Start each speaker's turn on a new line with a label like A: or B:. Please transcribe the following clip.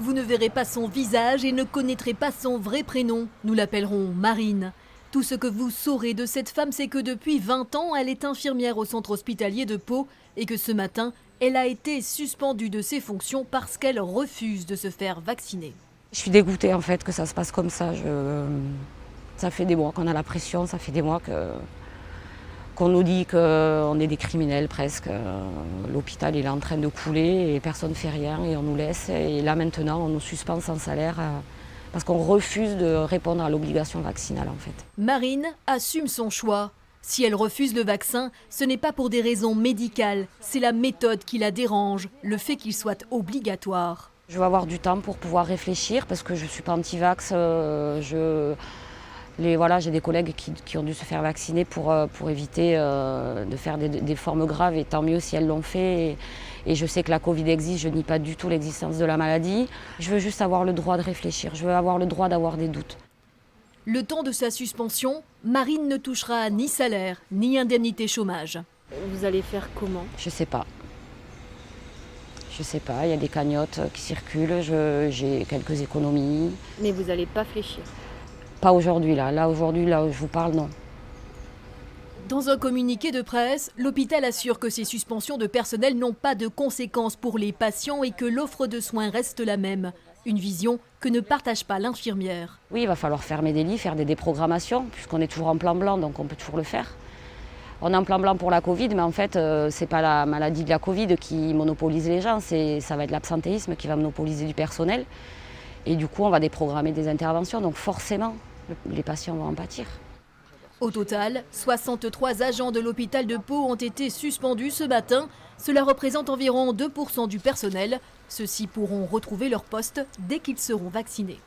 A: Vous ne verrez pas son visage et ne connaîtrez pas son vrai prénom. Nous l'appellerons Marine. Tout ce que vous saurez de cette femme, c'est que depuis 20 ans, elle est infirmière au centre hospitalier de Pau et que ce matin, elle a été suspendue de ses fonctions parce qu'elle refuse de se faire vacciner.
B: Je suis dégoûtée en fait que ça se passe comme ça. Ça fait des mois qu'on a la pression, ça fait des mois qu'on nous dit qu'on est des criminels presque. L'hôpital il est en train de couler et personne ne fait rien et on nous laisse. Et là maintenant on nous suspend sans salaire parce qu'on refuse de répondre à l'obligation vaccinale en fait.
A: Marine assume son choix. Si elle refuse le vaccin, ce n'est pas pour des raisons médicales, c'est la méthode qui la dérange, le fait qu'il soit obligatoire.
B: Je veux avoir du temps pour pouvoir réfléchir parce que je ne suis pas anti-vax. J'ai des collègues qui ont dû se faire vacciner pour éviter de faire des formes graves et tant mieux si elles l'ont fait. Et je sais que la Covid existe, je nie pas du tout l'existence de la maladie. Je veux juste avoir le droit de réfléchir, je veux avoir le droit d'avoir des doutes.
A: Le temps de sa suspension, Marine ne touchera ni salaire ni indemnité chômage.
C: Vous allez faire comment?
B: Je sais pas. Je sais pas, il y a des cagnottes qui circulent, j'ai quelques économies.
C: Mais vous n'allez pas fléchir?
B: Pas aujourd'hui là où je vous parle, non.
A: Dans un communiqué de presse, l'hôpital assure que ces suspensions de personnel n'ont pas de conséquences pour les patients et que l'offre de soins reste la même. Une vision que ne partage pas l'infirmière.
B: Oui, il va falloir fermer des lits, faire des déprogrammations, puisqu'on est toujours en plan blanc, donc on peut toujours le faire. On est en plan blanc pour la Covid, mais en fait, c'est pas la maladie de la Covid qui monopolise les gens, ça va être l'absentéisme qui va monopoliser du personnel. Et du coup, on va déprogrammer des interventions, donc forcément, les patients vont en pâtir.
A: Au total, 63 agents de l'hôpital de Pau ont été suspendus ce matin. Cela représente environ 2% du personnel. Ceux-ci pourront retrouver leur poste dès qu'ils seront vaccinés.